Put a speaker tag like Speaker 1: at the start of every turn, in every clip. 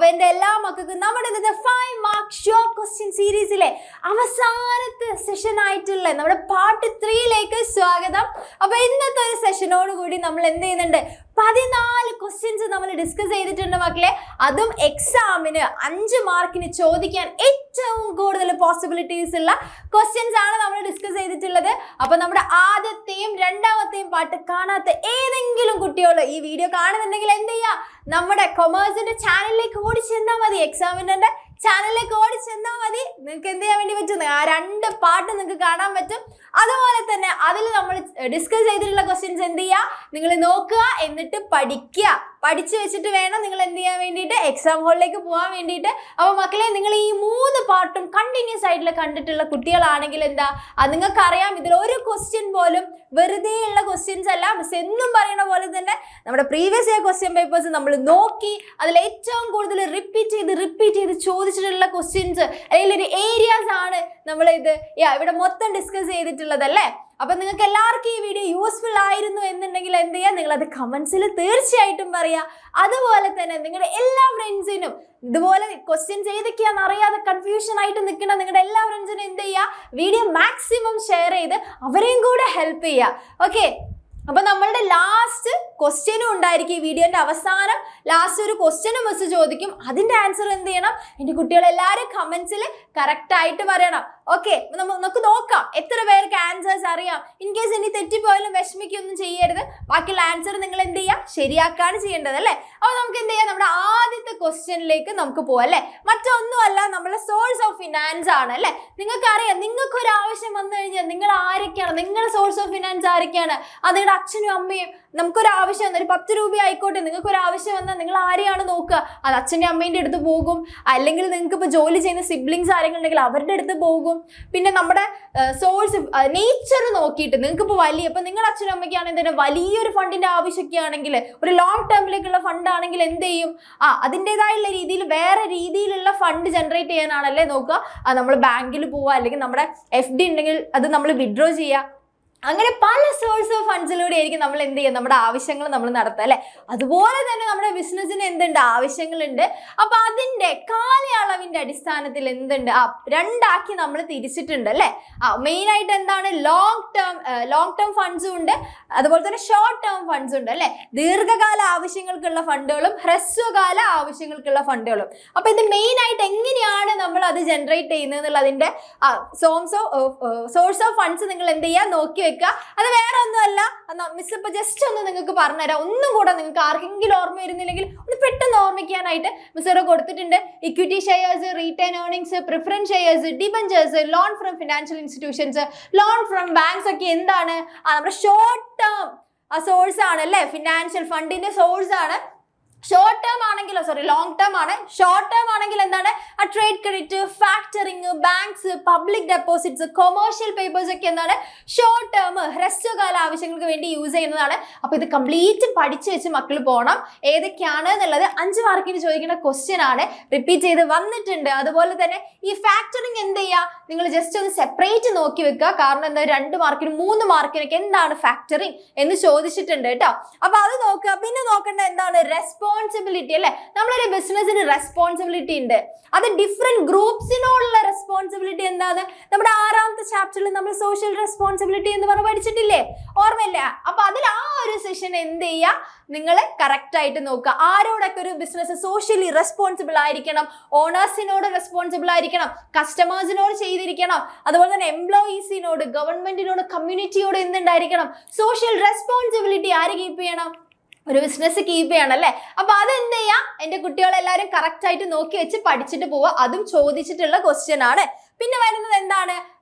Speaker 1: എൻ്റെ എല്ലാ മക്കൾക്കും നമ്മുടെ ഇന്നത്തെ 5 മാർക്ക് ഷോർട്ട് ക്വസ്റ്റ്യൻ സീരീസിലെ അവസാനത്തെ സെഷൻ ആയിട്ടുള്ള നമ്മുടെ പാർട്ട് 3ലേക്ക് സ്വാഗതം. അപ്പോൾ ഇന്നത്തെ ഒരു സെഷനോട് കൂടി നമ്മൾ എന്ത് ചെയ്യുന്നുണ്ട്, 14 ക്വസ്റ്റ്യൻസ് നമ്മൾ ഡിസ്കസ് ചെയ്തിട്ടുണ്ട് മക്കളെ. അതും എക്സാമിന് 5 മാർക്കിന് ചോദിക്കാൻ ഏറ്റവും കൂടുതൽ പോസിബിലിറ്റീസ് ഉള്ള ക്വസ്റ്റ്യൻസ് ആണ് നമ്മൾ ഡിസ്കസ് ചെയ്തിട്ടുള്ളത്. അപ്പൊ നമ്മുടെ ആദ്യത്തെയും രണ്ടാമത്തെയും പാർട്ട് കാണാത്ത ഏതെങ്കിലും കുട്ടികൾ ഈ വീഡിയോ കാണുന്നുണ്ടെങ്കിൽ എന്ത് ചെയ്യുക, നമ്മുടെ കൊമേഴ്സിന്റെ ചാനലിലേക്ക് ഓടി ചെന്നാൽ മതി, എക്സാമിനറിന്റെ ചാനലിലേക്ക് ഓടി ചെന്നാൽ മതി. നിങ്ങൾക്ക് എന്ത് ചെയ്യാൻ വേണ്ടി പറ്റും, ആ 2 പാർട്ട് നിങ്ങൾക്ക് കാണാൻ പറ്റും. അതുപോലെ തന്നെ അതിൽ നമ്മൾ ഡിസ്കസ് ചെയ്തിട്ടുള്ള ക്വസ്റ്റ്യൻസ് എന്ത് ചെയ്യുക, നിങ്ങൾ നോക്കുക, എന്നിട്ട് പഠിക്കുക. പഠിച്ചു വെച്ചിട്ട് വേണം നിങ്ങൾ എന്ത് ചെയ്യാൻ വേണ്ടിയിട്ട്, എക്സാം ഹോളിലേക്ക് പോകാൻ വേണ്ടിയിട്ട്. അപ്പോൾ മക്കളെ, നിങ്ങൾ ഈ 3 പാർട്ടും കണ്ടിന്യൂസ് ആയിട്ടുള്ള കണ്ടിട്ടുള്ള കുട്ടികളാണെങ്കിൽ എന്താ, അത് നിങ്ങൾക്കറിയാം, ഇതിൽ ഒരു ക്വസ്റ്റ്യൻ പോലും വെറുതെ ഉള്ള ക്വസ്റ്റ്യൻസ് അല്ല. മിസ് എന്നും പറയുന്ന പോലെ തന്നെ നമ്മുടെ പ്രീവിയസ് ഇയർ ക്വസ്റ്റ്യൻ പേപ്പേഴ്സ് നമ്മൾ നോക്കി അതിൽ ഏറ്റവും കൂടുതൽ റിപ്പീറ്റ് ചെയ്ത് ചോദിച്ചിട്ടുള്ള ക്വസ്റ്റ്യൻസ് അല്ലെങ്കിൽ ഒരു ഏരിയാസ് ആണ് നമ്മൾ ഇവിടെ മൊത്തം ഡിസ്കസ് ചെയ്തിട്ടുള്ളത് അല്ലേ. അപ്പൊ നിങ്ങൾക്ക് എല്ലാവർക്കും ഈ വീഡിയോ യൂസ്ഫുൾ ആയിരുന്നു എന്നുണ്ടെങ്കിൽ എന്ത് ചെയ്യുക, നിങ്ങളത് കമന്റ്സിൽ തീർച്ചയായിട്ടും പറയുക. അതുപോലെ തന്നെ നിങ്ങളുടെ എല്ലാ ഫ്രണ്ട്സിനും ഇതുപോലെ ക്വസ്റ്റ്യൻസ് ഏതൊക്കെയാണെന്ന് അറിയാതെ കൺഫ്യൂഷൻ ആയിട്ട് നിൽക്കുന്ന നിങ്ങളുടെ എല്ലാ ഫ്രണ്ട്സിനും എന്ത് ചെയ്യുക, വീഡിയോ മാക്സിമം ഷെയർ ചെയ്ത് അവരെയും കൂടെ ഹെൽപ്പ് ചെയ്യുക. ഓക്കെ, അപ്പൊ നമ്മളുടെ ലാസ്റ്റ് ക്വസ്റ്റ്യനും ഉണ്ടായിരിക്കും. ഈ വീഡിയോന്റെ അവസാനം ലാസ്റ്റ് ഒരു ക്വസ്റ്റ്യനും മിസ് ചോദിക്കും. അതിന്റെ ആൻസർ എന്ത് ചെയ്യണം, എൻ്റെ കുട്ടികളെല്ലാവരും കമന്റ്സിൽ കറക്റ്റ് ആയിട്ട് പറയണം. ഓക്കെ, നമുക്ക് നോക്കാം എത്ര പേർക്ക് ആൻസേഴ്സ് അറിയാം. ഇൻ കേസ് ഇനി തെറ്റിപ്പോയാലും വിഷമിക്കൊന്നും ചെയ്യരുത്. ബാക്കിയുള്ള ആൻസർ നിങ്ങൾ എന്ത് ചെയ്യുക, ശരിയാക്കാണ് ചെയ്യേണ്ടത് അല്ലേ. അപ്പോൾ നമുക്ക് എന്ത് ചെയ്യാം, നമ്മുടെ ആദ്യത്തെ ക്വസ്റ്റ്യനിലേക്ക് നമുക്ക് പോവാം അല്ലേ. മറ്റൊന്നുമല്ല, നമ്മളെ സോഴ്സ് ഓഫ് ഫിനാൻസ് ആണ് അല്ലേ. നിങ്ങൾക്കറിയാം, നിങ്ങൾക്കൊരു ആവശ്യം വന്നു കഴിഞ്ഞാൽ നിങ്ങൾ ആരൊക്കെയാണ്, നിങ്ങളുടെ സോഴ്സ് ഓഫ് ഫിനാൻസ് ആരൊക്കെയാണ്, അത് നിങ്ങളുടെ അച്ഛനും അമ്മയും. നമുക്കൊരു ആവശ്യം വന്നാൽ ഒരു 10 രൂപ ആയിക്കോട്ടെ, നിങ്ങൾക്കൊരു ആവശ്യം വന്നാൽ നിങ്ങൾ ആരെയാണ് നോക്കുക, അത് അച്ഛൻ്റെ അമ്മേൻ്റെ അടുത്ത് പോകും. അല്ലെങ്കിൽ നിങ്ങൾക്ക് ഇപ്പോൾ ജോലി ചെയ്യുന്ന സിബ്ലിങ്സ് ആരെങ്കിലും ഉണ്ടെങ്കിൽ അവരുടെ അടുത്ത് പോകും. പിന്നെ നമ്മുടെ സോഴ്സ് നേച്ചർ നോക്കിയിട്ട് നിങ്ങൾക്ക് ഇപ്പോൾ ഇപ്പം നിങ്ങളുടെ അച്ഛനും അമ്മയ്ക്കാണെങ്കിൽ തന്നെ വലിയൊരു ഫണ്ടിന്റെ ആവശ്യമൊക്കെ ആണെങ്കിൽ, ഒരു ലോങ് ടേമിലേക്കുള്ള ഫണ്ട് ആണെങ്കിൽ എന്ത് ചെയ്യും, അതിൻ്റെതായുള്ള രീതിയിൽ വേറെ രീതിയിലുള്ള ഫണ്ട് ജനറേറ്റ് ചെയ്യാനാണല്ലേ നോക്കുക. നമ്മൾ ബാങ്കിൽ പോവുക, അല്ലെങ്കിൽ നമ്മുടെ FD ഉണ്ടെങ്കിൽ അത് നമ്മൾ വിഡ്രോ ചെയ്യുക. അങ്ങനെ പല സോഴ്സ് ഓഫ് ഫണ്ട്സിലൂടെ ആയിരിക്കും നമ്മൾ എന്ത് ചെയ്യുക, നമ്മുടെ ആവശ്യങ്ങൾ നമ്മൾ നടത്തുക അല്ലെ. അതുപോലെ തന്നെ നമ്മുടെ ബിസിനസ്സിന് എന്തുണ്ട്, ആവശ്യങ്ങളുണ്ട്. അപ്പൊ അതിന്റെ കാലയളവിന്റെ അടിസ്ഥാനത്തിൽ എന്തുണ്ട്, 2 ആക്കി നമ്മൾ തിരിച്ചിട്ടുണ്ട് അല്ലെ. മെയിൻ ആയിട്ട് എന്താണ്, ലോങ് ടേം ഫണ്ട്സും ഉണ്ട്, അതുപോലെ തന്നെ ഷോർട്ട് ടേം ഫണ്ട്സ് ഉണ്ട് അല്ലെ. ദീർഘകാല ആവശ്യങ്ങൾക്കുള്ള ഫണ്ടുകളും ഹ്രസ്വകാല ആവശ്യങ്ങൾക്കുള്ള ഫണ്ടുകളും. അപ്പൊ ഇത് മെയിൻ ആയിട്ട് എങ്ങനെയാണ് നമ്മൾ അത് ജനറേറ്റ് ചെയ്യുന്നത് എന്നുള്ളതിന്റെ സോഴ്സ് ഓഫ് ഫണ്ട്സ് നിങ്ങൾ എന്ത് ചെയ്യുക, നോക്കി. അത് വേറെ ഒന്നുമല്ല, മിസ് ഇപ്പൊ ജസ്റ്റ് ഒന്ന് നിങ്ങൾക്ക് പറഞ്ഞുതരാം. ഒന്നും കൂടെ നിങ്ങൾക്ക് ആർക്കെങ്കിലും ഓർമ്മ വരുന്നില്ലെങ്കിൽ ഒന്ന് പെട്ടെന്ന് ഓർമ്മിക്കാനായിട്ട് മിസ് ഇവിടെ കൊടുത്തിട്ടുണ്ട്. Equity shares, retain earnings, preference shares, debentures, loan from financial institutions, loan from banks ഒക്കെ എന്താണ്, നമ്മുടെ ഷോർട്ട് ടേം സോഴ്സ് ആണ് അല്ലേ. ഫിനാൻഷ്യൽ ഫണ്ടിന്റെ സോഴ്സ് ആണ്. ഷോർട്ട് ടേം ആണെങ്കിലോ ലോങ് ടേം ആണ്. ഷോർട്ട് ടേം ആണെങ്കിൽ എന്താണ്, trade credit, factoring, banks, public deposits, commercial papers ഒക്കെ എന്താണ്, ഷോർട്ട് ടേം ഹ്രസ്വകാല ആവശ്യങ്ങൾക്ക് വേണ്ടി യൂസ് ചെയ്യുന്നതാണ്. അപ്പൊ ഇത് കംപ്ലീറ്റ് പഠിച്ചു വെച്ച് മക്കൾ പോകണം. ഏതൊക്കെയാണ് എന്നുള്ളത് 5 മാർക്കിന് ചോദിക്കുന്ന ക്വസ്റ്റ്യൻ ആണ്, റിപ്പീറ്റ് ചെയ്ത് വന്നിട്ടുണ്ട്. അതുപോലെ തന്നെ ഈ ഫാക്ടറിങ് എന്ത് ചെയ്യുക, നിങ്ങൾ ജസ്റ്റ് ഒന്ന് സെപ്പറേറ്റ് നോക്കി വെക്കുക. കാരണം എന്താ, 2 മാർക്കിനും 3 മാർക്കിനൊക്കെ എന്താണ് ഫാക്ടറിങ് എന്ന് ചോദിച്ചിട്ടുണ്ട് കേട്ടോ. അപ്പൊ അത് നോക്കുക. പിന്നെ നോക്കേണ്ട എന്താണ്, റെസ്പോൺസിബിലിറ്റി അല്ലെ. നമ്മളൊരു ബിസിനസ്സിന് റെസ്പോൺസിബിലിറ്റി ഉണ്ട്. അത് ഡിഫറെന്റ് ഗ്രൂപ്പ്സിനോടുള്ള റെസ്പോൺസിബിലിറ്റി എന്താണ്, നമ്മുടെ 6ാമത്തെ ചാപ്റ്ററിൽ നമ്മൾ സോഷ്യൽ റെസ്പോൺസിബിലിറ്റി എന്ന് പറഞ്ഞ് പഠിച്ചിട്ടില്ലേ, ഓർമ്മയില്ല. അപ്പൊ അതിൽ ഒരു സെഷൻ എന്ത് ചെയ്യുക, നിങ്ങൾ കറക്റ്റ് ആയിട്ട് നോക്കുക. ആരോടൊക്കെ ഒരു ബിസിനസ് സോഷ്യലി റെസ്പോൺസിബിൾ ആയിരിക്കണം, ഓണേഴ്സിനോട് റെസ്പോൺസിബിൾ ആയിരിക്കണം, കസ്റ്റമേഴ്സിനോട് ചെയ്തിരിക്കണം, അതുപോലെ തന്നെ എംപ്ലോയീസിനോട്, ഗവൺമെന്റിനോട്, കമ്മ്യൂണിറ്റിയോട് എന്തുണ്ടായിരിക്കണം, സോഷ്യൽ റെസ്പോൺസിബിലിറ്റി ആര് കീപ്പ് ചെയ്യണം, ഒരു ബിസിനസ് കീപ്പ് ചെയ്യണം അല്ലേ. അപ്പൊ അതെന്ത് ചെയ്യാം, എൻ്റെ കുട്ടികളെല്ലാവരും കറക്റ്റ് ആയിട്ട് നോക്കി വെച്ച് പഠിച്ചിട്ട് പോവുക. അതും ചോദിച്ചിട്ടുള്ള ക്വസ്റ്റ്യൻ ആണ്. പിന്നെ വരുന്നത് എന്താണ്,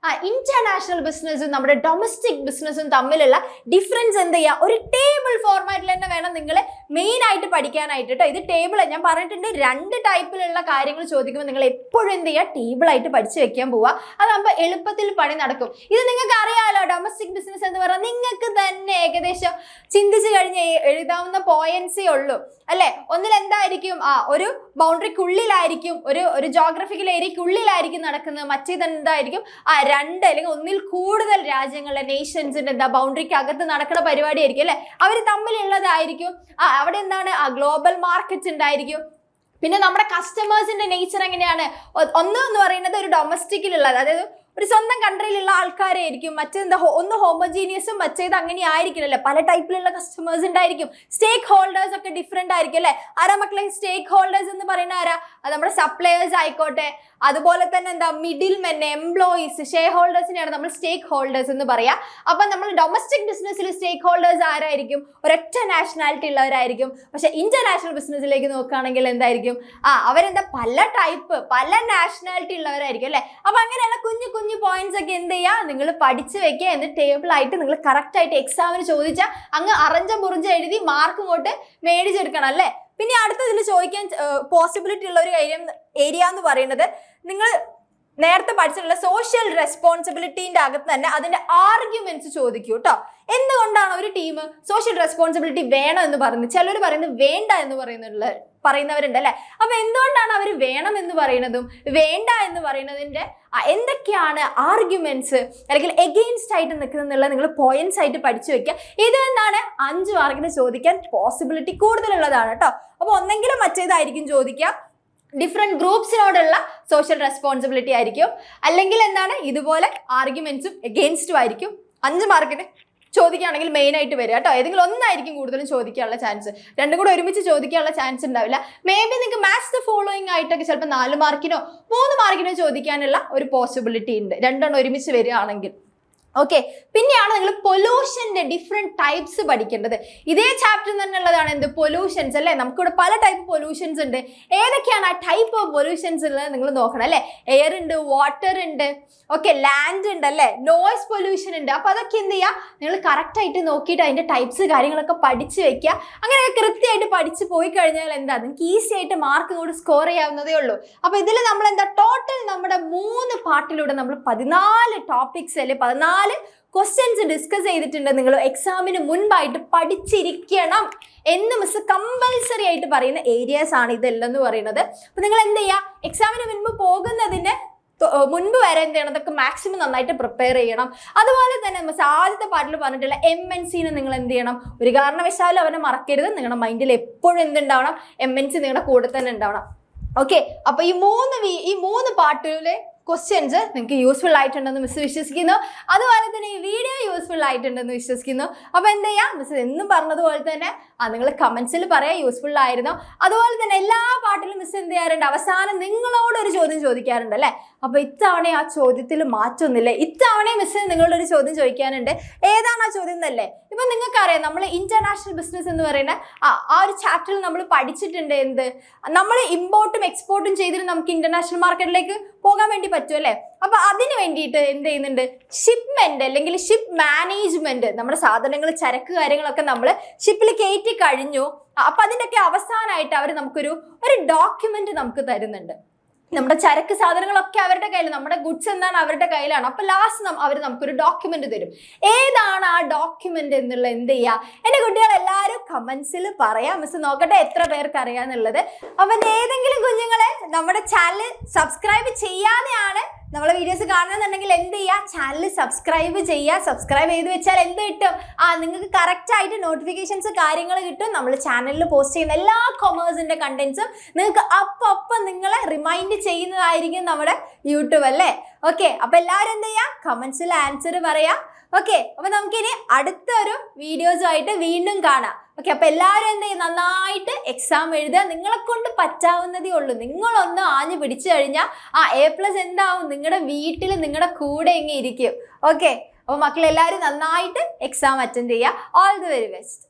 Speaker 1: ഇന്റർനാഷണൽ ബിസിനസ്സും നമ്മുടെ ഡൊമസ്റ്റിക് ബിസിനസ്സും തമ്മിലുള്ള ഡിഫറൻസ് എന്ത് ചെയ്യുക, ഒരു ടേബിൾ ഫോർമാറ്റിൽ തന്നെ വേണം നിങ്ങൾ മെയിൻ ആയിട്ട് പഠിക്കാനായിട്ട് കേട്ടോ. ഇത് ടേബിൾ ഞാൻ പറഞ്ഞിട്ടുണ്ട്, 2 ടൈപ്പിലുള്ള കാര്യങ്ങൾ ചോദിക്കുമ്പോൾ നിങ്ങൾ എപ്പോഴും എന്ത് ചെയ്യുക, ടേബിൾ ആയിട്ട് പഠിച്ചു വെക്കാൻ പോവുക. അതാകുമ്പോൾ എളുപ്പത്തിൽ പണി നടക്കും. ഇത് നിങ്ങൾക്ക് അറിയാലോ, ഡൊമസ്റ്റിക് ബിസിനസ് എന്ന് പറഞ്ഞാൽ നിങ്ങൾക്ക് തന്നെ ഏകദേശം ചിന്തിച്ചു കഴിഞ്ഞ് എഴുതാവുന്ന പോയിന്റ്സേ ഉള്ളൂ അല്ലെ. ഒന്നിൽ എന്തായിരിക്കും, ഒരു ബൗണ്ടറിക്കുള്ളിലായിരിക്കും, ഒരു ജോഗ്രഫിക്കൽ ഏരിയക്കുള്ളിലായിരിക്കും നടക്കുന്നത്. മറ്റേതെന്തായിരിക്കും, 2 അല്ലെങ്കിൽ 1ൽ കൂടുതൽ രാജ്യങ്ങളുടെ നേഷൻസിന്റെ ബൗണ്ടറിക്ക് അകത്ത് നടക്കുന്ന പരിപാടിയായിരിക്കും അല്ലെ. അവർ തമ്മിലുള്ളതായിരിക്കും. അവിടെ എന്താണ്, ഗ്ലോബൽ മാർക്കറ്റ് ഉണ്ടായിരിക്കും. പിന്നെ നമ്മുടെ കസ്റ്റമേഴ്സിന്റെ നേച്ചർ എങ്ങനെയാണ്? ഒന്ന് എന്ന് പറയുന്നത് ഒരു ഡൊമസ്റ്റിക്കിലുള്ളത്, അതായത് ഒരു സ്വന്തം കൺട്രിയിലുള്ള ആൾക്കാരായിരിക്കും. മറ്റെന്താ ഒന്ന് ഹോമോജീനിയസും മറ്റേത് അങ്ങനെ ആയിരിക്കില്ലല്ലോ, പല ടൈപ്പിലുള്ള കസ്റ്റമേഴ്സ് ഉണ്ടായിരിക്കും. സ്റ്റേക്ക് ഹോൾഡേഴ്സ് ഒക്കെ ഡിഫറെന്റ് ആയിരിക്കും അല്ലെ. ആരാ മക്കളെ സ്റ്റേക്ക് ഹോൾഡേഴ്സ് എന്ന് പറയുന്ന ആരാ? അത് നമ്മുടെ സപ്ലയേഴ്സ് ആയിക്കോട്ടെ, അതുപോലെ തന്നെ എന്താ മിഡിൽ മെൻ, എംപ്ലോയീസ്, ഷെയർ ഹോൾഡേഴ്സിനെയാണ് നമ്മൾ സ്റ്റേക്ക് ഹോൾഡേഴ്സ് എന്ന് പറയാ. അപ്പൊ നമ്മൾ ഡൊമസ്റ്റിക് ബിസിനസ്സിൽ സ്റ്റേക്ക് ഹോൾഡേഴ്സ് ആരായിരിക്കും? ഒരൊറ്റ നാഷണാലിറ്റി ഉള്ളവരായിരിക്കും. പക്ഷെ ഇന്റർനാഷണൽ ബിസിനസ്സിലേക്ക് നോക്കുകയാണെങ്കിൽ എന്തായിരിക്കും? അവരെന്താ പല ടൈപ്പ്, പല നാഷണാലിറ്റി ഉള്ളവരായിരിക്കും അല്ലെ. അപ്പൊ അങ്ങനെയുള്ള കുഞ്ഞു കുഞ്ഞു പോയിന്റ്സ് ഒക്കെ എന്ത് ചെയ്യുക, നിങ്ങൾ പഠിച്ചു വെക്കുക. എന്നിട്ട് ടേബിൾ ആയിട്ട് നിങ്ങൾ കറക്റ്റ് ആയിട്ട് എക്സാമിന് ചോദിച്ചാൽ അങ്ങ് അറഞ്ച മുറിഞ്ച എഴുതി മാർക്ക് ഇങ്ങോട്ട് മേടിച്ചെടുക്കണം അല്ലെ. പിന്നെ അടുത്തതിൽ ചോദിക്കാൻ പോസിബിലിറ്റി ഉള്ള ഒരു ഏരിയ എന്ന് പറയുന്നത്, നിങ്ങൾ നേരത്തെ പഠിച്ചിട്ടുള്ള സോഷ്യൽ റെസ്പോൺസിബിലിറ്റീൻ്റെ അകത്ത് തന്നെ അതിന്റെ ആർഗ്യുമെന്റ്സ് ചോദിക്കൂ കേട്ടോ. എന്തുകൊണ്ടാണ് ഒരു ടീം സോഷ്യൽ റെസ്പോൺസിബിലിറ്റി വേണം എന്ന് പറയുന്നത്? ചിലർ പറയുന്നത് വേണ്ട എന്ന് പറയുന്നവരുണ്ട് അല്ലെ. അപ്പൊ എന്തുകൊണ്ടാണ് അവർ വേണം എന്ന് പറയുന്നതും വേണ്ട എന്ന് പറയുന്നതിന്റെ എന്തൊക്കെയാണ് ആർഗ്യുമെന്റ്സ് അല്ലെങ്കിൽ എഗെയിൻസ്റ്റ് ആയിട്ട് നിൽക്കുന്നുള്ള നിങ്ങൾ പോയിന്റ്സ് ആയിട്ട് പഠിച്ചു വെക്കുക. ഇത് എന്താണ് 5 മാർക്കിന് ചോദിക്കാൻ പോസിബിലിറ്റി കൂടുതലുള്ളതാണ് കേട്ടോ. അപ്പൊ ഒന്നെങ്കിലും മറ്റേതായിരിക്കും ചോദിക്കുക, ഡിഫറെന്റ് ഗ്രൂപ്പ്സിനോടുള്ള സോഷ്യൽ റെസ്പോൺസിബിലിറ്റി ആയിരിക്കും, അല്ലെങ്കിൽ എന്താണ് ഇതുപോലെ ആർഗ്യുമെന്റ്സും എഗെയിൻസ്റ്റും ആയിരിക്കും. 5 മാർക്കിന് ചോദിക്കുകയാണെങ്കിൽ മെയിൻ ആയിട്ട് വരിക കേട്ടോ. ഏതെങ്കിലും ഒന്നായിരിക്കും കൂടുതലും ചോദിക്കാനുള്ള ചാൻസ്, രണ്ടും കൂടെ ഒരുമിച്ച് ചോദിക്കാനുള്ള ചാൻസ് ഉണ്ടാവില്ല. മേ ബി നിങ്ങൾക്ക് മാച്ച് ദ ഫോളോയിങ് ആയിട്ടൊക്കെ ചിലപ്പോൾ 4 മാർക്കിനോ 3 മാർക്കിനോ ചോദിക്കാനുള്ള ഒരു പോസിബിലിറ്റി ഉണ്ട്, രണ്ടെണ്ണം ഒരുമിച്ച് വരികയാണെങ്കിൽ. ഓക്കെ, പിന്നെയാണ് നിങ്ങൾ പൊല്യൂഷന്റെ ഡിഫറെന്റ് ടൈപ്സ് പഠിക്കേണ്ടത്. ഇതേ ചാപ്റ്റർ തന്നെ ഉള്ളതാണ് എന്ത്? പൊല്യൂഷൻസ് അല്ലെ. നമുക്കിവിടെ പല ടൈപ്പ് പൊല്യൂഷൻസ് ഉണ്ട്. ഏതൊക്കെയാണ് ആ ടൈപ്പ് ഓഫ് പൊല്യൂഷൻസ് ഉള്ളത് നിങ്ങൾ നോക്കണം അല്ലെ. എയർ ഉണ്ട്, വാട്ടർ ഉണ്ട്, ഓക്കെ, ലാൻഡ് ഉണ്ട് അല്ലെ, നോയ്സ് പൊല്യൂഷൻ ഉണ്ട്. അപ്പൊ അതൊക്കെ എന്ത് ചെയ്യുക, നിങ്ങൾ കറക്റ്റ് ആയിട്ട് നോക്കിയിട്ട് അതിന്റെ ടൈപ്സ് കാര്യങ്ങളൊക്കെ പഠിച്ചു വെക്കുക. അങ്ങനെയൊക്കെ കൃത്യമായിട്ട് പഠിച്ചു പോയി കഴിഞ്ഞാൽ എന്താ, നിങ്ങൾക്ക് ഈസി ആയിട്ട് മാർക്ക് കൂടി സ്കോർ ചെയ്യാവുന്നതേ ഉള്ളൂ. അപ്പൊ ഇതിൽ നമ്മൾ എന്താ ടോട്ടൽ നമ്മുടെ 3 പാർട്ടിലൂടെ നമ്മൾ 14 ടോപ്പിക്സ് അല്ലെ 14 ക്വസ്റ്റ്യൻസ് ഡിസ്കസ് ചെയ്തിട്ടുണ്ട്. നിങ്ങൾ എക്സാമിന് മുൻപായിട്ട് പഠിച്ചിരിക്കണം എന്ന് മിസ് കമ്പൽസറി ആയിട്ട് പറയുന്ന ഏരിയാസ് ആണ് ഇതെല്ലാം എന്ന് പറയുന്നത്. അപ്പൊ നിങ്ങൾ എന്ത് ചെയ്യുക, എക്സാമിന് മുൻപ് പോകുന്നതിന് മുൻപ് വരെ എന്ത് ചെയ്യണം, അതൊക്കെ മാക്സിമം നന്നായിട്ട് പ്രിപ്പയർ ചെയ്യണം. അതുപോലെ തന്നെ മിസ് ആദ്യത്തെ പാർട്ടിൽ പറഞ്ഞിട്ടുള്ള MNCനെ നിങ്ങൾ എന്ത് ചെയ്യണം, ഒരു കാരണവശാലും അവനെ മറക്കരുത്. നിങ്ങളുടെ മൈൻഡിൽ എപ്പോഴും എന്തുണ്ടാവണം, MNC നിങ്ങളുടെ കൂടെ തന്നെ ഉണ്ടാവണം. ഓക്കെ, അപ്പൊ ഈ 3 പാർട്ടിലെ ക്വസ്റ്റ്യൻസ് നിങ്ങൾക്ക് യൂസ്ഫുൾ ആയിട്ടുണ്ടെന്ന് മിസ് വിശ്വസിക്കുന്നു. അതുപോലെ തന്നെ ഈ വീഡിയോ യൂസ്ഫുൾ ആയിട്ടുണ്ടെന്ന് വിശ്വസിക്കുന്നു. അപ്പൊ എന്താ ചെയ്യാം, മിസ് എന്നും പറഞ്ഞതുപോലെ തന്നെ നിങ്ങൾ കമന്റ്സിൽ പറയാം യൂസ്ഫുൾ ആയിരുന്നോ. അതുപോലെ തന്നെ എല്ലാ പാട്ടിലും മിസ് എന്ത് ചെയ്യാറുണ്ട്, അവസാനം നിങ്ങളോടൊരു ചോദ്യം ചോദിക്കാറുണ്ട് അല്ലെ. അപ്പൊ ഇത്തവണ ആ ചോദ്യത്തിൽ മാറ്റൊന്നുമില്ല. ഇത്തവണ മിസ് നിങ്ങളോട് ഒരു ചോദ്യം ചോദിക്കാനുണ്ട്. ഏതാണ് ആ ചോദ്യം എന്നല്ലേ? ഇപ്പൊ നിങ്ങൾക്കറിയാം, നമ്മൾ ഇന്റർനാഷണൽ ബിസിനസ് എന്ന് പറയുന്ന ആ ഒരു ചാപ്റ്ററിൽ നമ്മൾ പഠിച്ചിട്ടുണ്ട് എന്ത്, നമ്മൾ ഇമ്പോർട്ടും എക്സ്പോർട്ടും ചെയ്തിട്ട് നമുക്ക് ഇന്റർനാഷണൽ മാർക്കറ്റിലേക്ക് പോകാൻ വേണ്ടി പറ്റും അല്ലെ. അപ്പൊ അതിന് വേണ്ടിയിട്ട് എന്ത് ചെയ്യുന്നുണ്ട്, ഷിപ്മെന്റ് അല്ലെങ്കിൽ ഷിപ്പ് മാനേജ്മെന്റ്, നമ്മുടെ സാധനങ്ങൾ ചരക്ക് കാര്യങ്ങളൊക്കെ നമ്മൾ ഷിപ്പിൽ കയറ്റി കഴിഞ്ഞു. അപ്പൊ അതിൻ്റെയൊക്കെ അവസാനമായിട്ട് അവർ നമുക്കൊരു ഡോക്യുമെന്റ് നമുക്ക് തരുന്നുണ്ട്. നമ്മുടെ ചരക്ക് സാധനങ്ങളൊക്കെ അവരുടെ കയ്യിൽ, നമ്മുടെ ഗുഡ്സ് എന്താണ് അവരുടെ കയ്യിലാണ്. അപ്പൊ ലാസ്റ്റ് അവർ നമുക്കൊരു ഡോക്യുമെന്റ് തരും. ഏതാണ് ആ ഡോക്യുമെന്റ് എന്നുള്ള എന്ത് ചെയ്യുക, എന്റെ കുട്ടികൾ എല്ലാവരും കമന്റ്സിൽ പറയാം. മിസ് നോക്കട്ടെ എത്ര പേർക്ക് അറിയാന്നുള്ളത്. അപ്പൊ ഏതെങ്കിലും കുഞ്ഞുങ്ങളെ നമ്മുടെ ചാനൽ സബ്സ്ക്രൈബ് ചെയ്യാതെയാണ് നമ്മളെ വീഡിയോസ് കാണുന്നുണ്ടെങ്കിൽ എന്ത് ചെയ്യുക, ചാനൽ സബ്സ്ക്രൈബ് ചെയ്യുക. സബ്സ്ക്രൈബ് ചെയ്ത് വെച്ചാൽ എന്ത് കിട്ടും, നിങ്ങൾക്ക് കറക്റ്റ് ആയിട്ട് നോട്ടിഫിക്കേഷൻസ് കാര്യങ്ങൾ കിട്ടും. നമ്മൾ ചാനലിൽ പോസ്റ്റ് ചെയ്യുന്ന എല്ലാ കൊമേഴ്സിന്റെ കണ്ടന്റ്സും നിങ്ങൾക്ക് അപ്പം നിങ്ങളെ റിമൈൻഡ് ചെയ്യുന്നതായിരിക്കും നമ്മുടെ യൂട്യൂബ് അല്ലേ. ഓക്കെ, അപ്പൊ എല്ലാവരും എന്ത് ചെയ്യാം, കമന്റ്സിൽ ആൻസർ പറയാം. ഓക്കെ, അപ്പൊ നമുക്കിനി അടുത്തൊരു വീഡിയോസുമായിട്ട് വീണ്ടും കാണാം. ഓക്കെ, അപ്പൊ എല്ലാവരും എന്ത് ചെയ്യും, നന്നായിട്ട് എക്സാം എഴുതുക. നിങ്ങളെ കൊണ്ട് പറ്റാവുന്നതേ ഉള്ളൂ. നിങ്ങളൊന്ന് ആഞ്ഞു പിടിച്ചു കഴിഞ്ഞാൽ A+ എന്താവും, നിങ്ങളുടെ വീട്ടിൽ നിങ്ങളുടെ കൂടെ ഇങ്ങനെ ഇരിക്കും. ഓക്കെ, അപ്പൊ മക്കളെല്ലാവരും നന്നായിട്ട് എക്സാം അറ്റൻഡ് ചെയ്യുക. All the very best.